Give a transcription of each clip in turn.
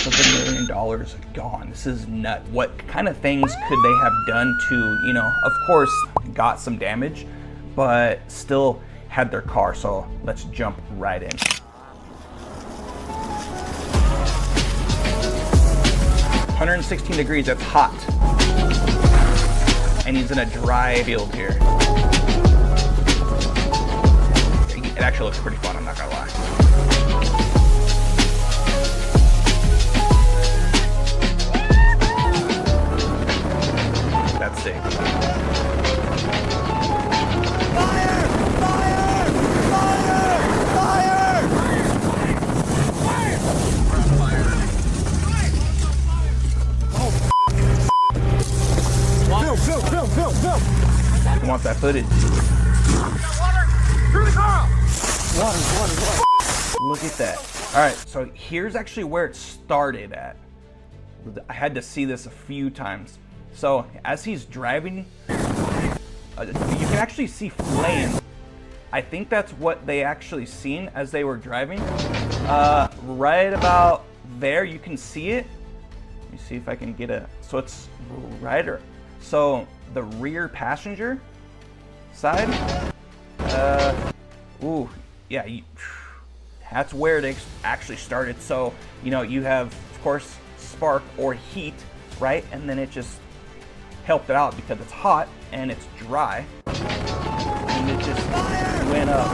$500,000 gone. This is nuts. What kind of things could they have done to, you know, of course, got some damage, but still had their car. So let's jump right in. $116 degrees, that's hot. And he's in a dry field here. It actually looks pretty fun, I'm not gonna lie. That's sick. Fire! Fire! Fire! Fire! Film! I want that footage. Water! Through the car! Water. Look at that. All right, so here's actually where it started at. I had to see this a few times. So as he's driving, you can actually see flame. I think that's what they actually seen as they were driving. Right about there, you can see it. Let me see if I can get a, so it's right, so the rear passenger side, ooh, yeah, that's where it actually started. So, you know, you have, of course, spark or heat, right? And then it just helped it out because it's hot and it's dry. And it just went up.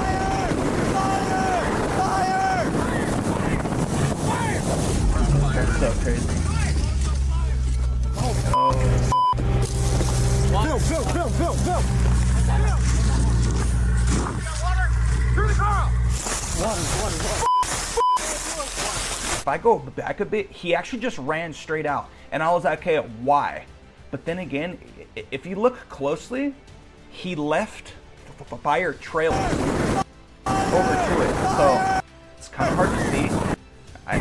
That's so crazy. Oh. Film! Water! Through the car! Water. If I go back a bit, he actually just ran straight out. And I was like, okay, why? But then again, if you look closely, he left fire trails over to it. So it's kind of hard to see. I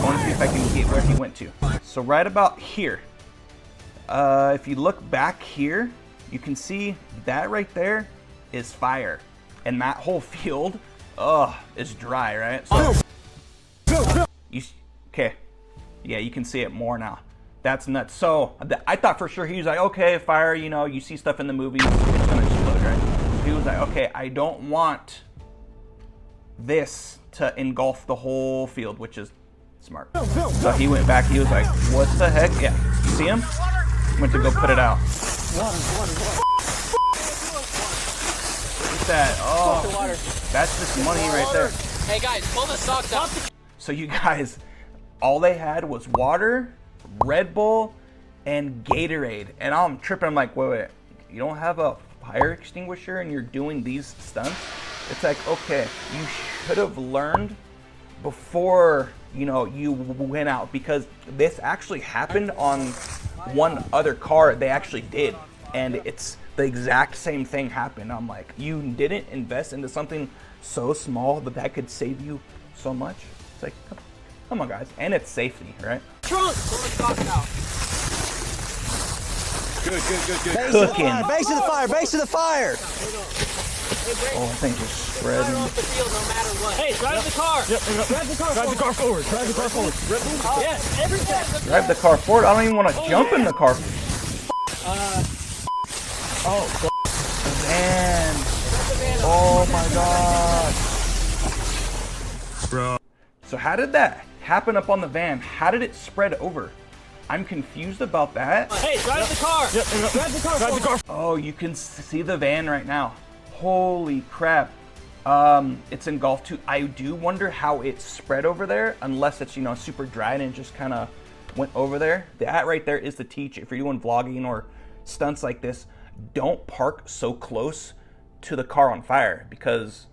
want to see if I can get where he went to. So right about here, if you look back here, you can see that right there is fire. And that whole field, is dry, right? So, okay, yeah, you can see it more now. That's nuts. So I thought for sure he was like, okay, fire, you know, you see stuff in the movies, it's gonna explode, right? So he was like, okay, I don't want this to engulf the whole field, which is smart. So he went back, he was like, what the heck? Yeah, you see him? Went to go put it out. Water. Look at that. Oh, that's just money right there. Hey guys, pull the socks up. So you guys, all they had was water, Red Bull, and Gatorade. And I'm tripping. I'm like, wait. You don't have a fire extinguisher and you're doing these stunts? It's like, okay, you should have learned before, you know, you went out, because this actually happened on one other car. They actually did. And it's the exact same thing happened. I'm like, you didn't invest into something so small that could save you so much. It's like, come on, guys. And it's safety, right? Trunk! Pull the socks out. Good. Cooking. Base to the fire! Oh, I think it's spreading. Fire off the field no matter what. Hey, drive the car! Drive the car forward. Yes, everything! Drive the car forward. I don't even want to jump in the car. The van. Oh my god. Bro. So how did that happen up on the van? How did it spread over? I'm confused about that. Hey, drive the car! Drive the car! Oh, you can see the van right now. Holy crap. It's engulfed too. I do wonder how it spread over there, unless it's, you know, super dry and it just kind of went over there. That right there is the teach. If you're doing vlogging or stunts like this, don't park so close to the car on fire, because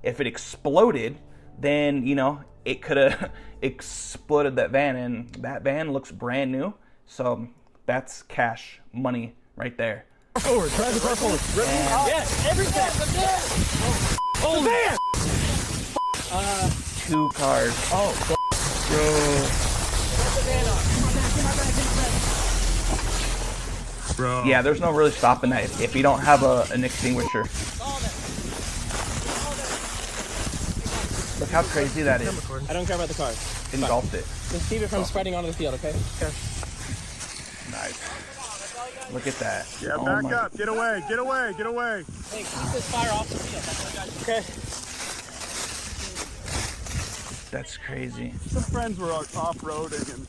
if it exploded, then, you know, it could have exploded that van, and that van looks brand new. So that's cash money right there. Forward, drive the car forward. Yes, everything! Oh, the van! 2 cars. Oh, Bro. Bro. Yeah, there's no really stopping that if you don't have an extinguisher. Look how crazy that is. I don't care about the cars. engulfed it. Just keep it from spreading onto the field, okay? Nice. Look at that. Yeah, Oh back my- up. Get away. Get away. Get away. Hey, keep this fire off the field. That's what I got you. Okay. That's crazy. Some friends were off-roading and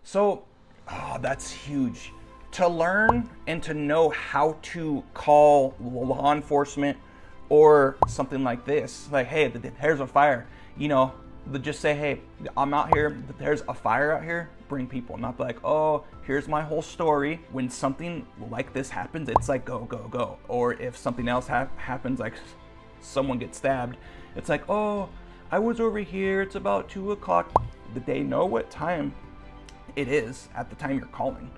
So, oh, that's huge. To learn and to know how to call law enforcement or something like this, like, hey, there's a fire, you know, just say, hey, I'm out here, there's a fire out here, bring people. Not be like, oh, here's my whole story. When something like this happens, it's like, go, go, go. Or if something else happens, like someone gets stabbed, it's like, oh, I was over here, it's about 2 o'clock. They know what time it is at the time you're calling.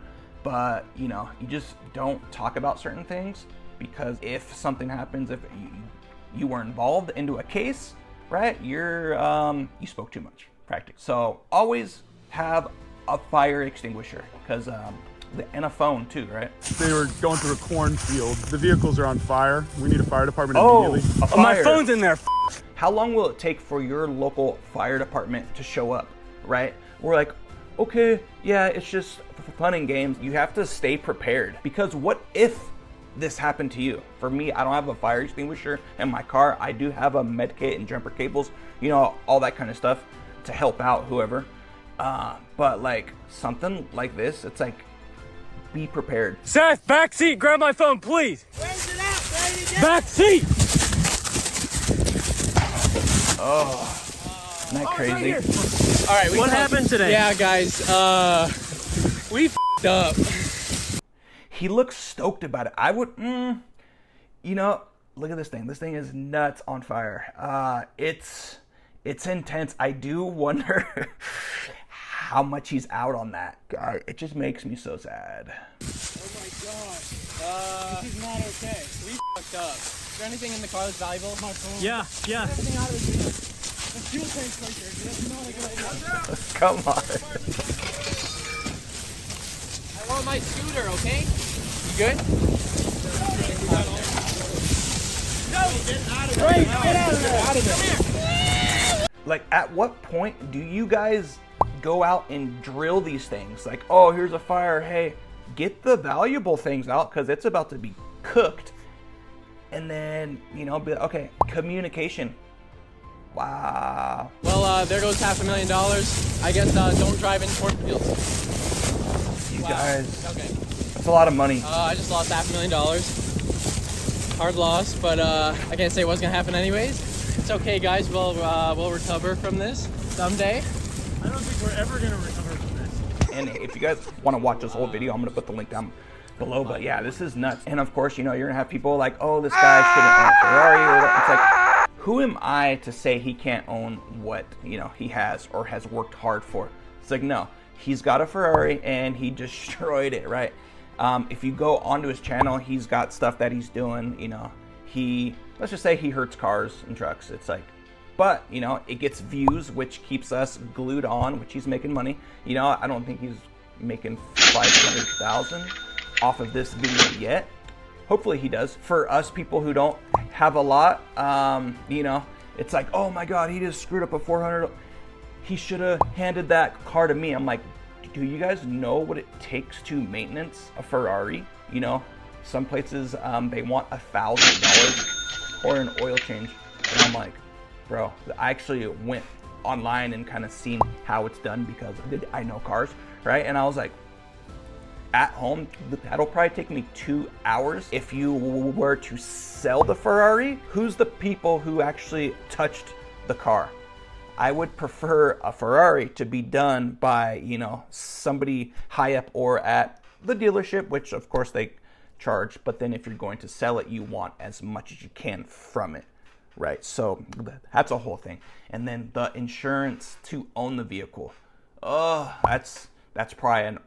But, you know, you just don't talk about certain things, because if something happens, if you were involved into a case, right, you spoke too much, practically. So always have a fire extinguisher, because and a phone too, right? they were going through a cornfield. The vehicles are on fire. We need a fire department Oh, immediately. a fire. My phone's in there. How long will it take for your local fire department to show up, right? We're like, okay, yeah, it's just fun and games. You have to stay prepared, because what if this happened to you? For me, I don't have a fire extinguisher in my car. I do have a med kit and jumper cables, you know, all that kind of stuff to help out whoever. But like something like this, it's like, be prepared. Seth, back seat, grab my phone, please. Where's it at? Ready to Back seat. Isn't that crazy? All right, What happened today? Yeah, guys, we f***ed up. He looks stoked about it. I would, you know, look at this thing. This thing is nuts on fire. It's intense. I do wonder how much he's out on that. God, it just makes me so sad. Oh my god. This is not okay. We f***ed up. Is there anything in the car that's valuable? My phone. Yeah. Everything out of the vehicle. The fuel tank's right there. That's not a good idea. Come on. I want my scooter, okay? You good? Get out of there. Out of there. Like, at what point do you guys go out and drill these things? Like, oh, here's a fire. Hey, get the valuable things out, because it's about to be cooked. And then, you know, be okay, communication. Wow. Well, there goes $500,000. I guess don't drive in cornfields. You Wow. guys, Okay. it's a lot of money. I just lost $500,000. Hard loss, but I can't say what's gonna happen anyways. It's okay, guys. We'll recover from this someday. I don't think we're ever gonna recover from this. And if you guys want to watch this whole video, I'm going to put the link down below. But yeah, this is nuts. And of course, you know, you're going to have people like, oh, this guy shouldn't own a Ferrari. Or it's like, who am I to say he can't own what, you know, he has or has worked hard for? It's like, no, he's got a Ferrari and he destroyed it, right? If you go onto his channel, he's got stuff that he's doing, you know, let's just say he hurts cars and trucks. It's like, but, you know, it gets views, which keeps us glued on, which he's making money. You know, I don't think he's making 500,000 off of this video yet. Hopefully he does. For us people who don't have a lot, you know, it's like, oh my God, he just screwed up a 400. He should have handed that car to me. I'm like, do you guys know what it takes to maintenance a Ferrari? You know, some places they want $1,000 or an oil change. And I'm like, bro, I actually went online and kind of seen how it's done, because I know cars, right? And I was like, at home, that'll probably take me 2 hours. If you were to sell the Ferrari, who's the people who actually touched the car? I would prefer a Ferrari to be done by, you know, somebody high up or at the dealership, which of course they charge. But then if you're going to sell it, you want as much as you can from it, right? So that's a whole thing. And then the insurance to own the vehicle. Oh, that's probably an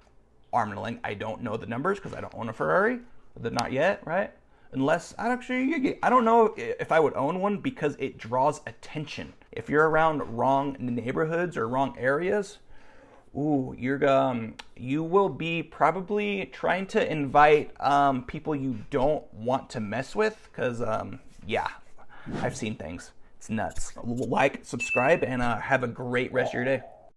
arm and a leg. I don't know the numbers because I don't own a Ferrari. Not yet, right? Unless I don't know if I would own one, because it draws attention. If you're around wrong neighborhoods or wrong areas, ooh, you will be probably trying to invite people you don't want to mess with, because yeah, I've seen things. It's nuts. Like, subscribe, and have a great rest of your day.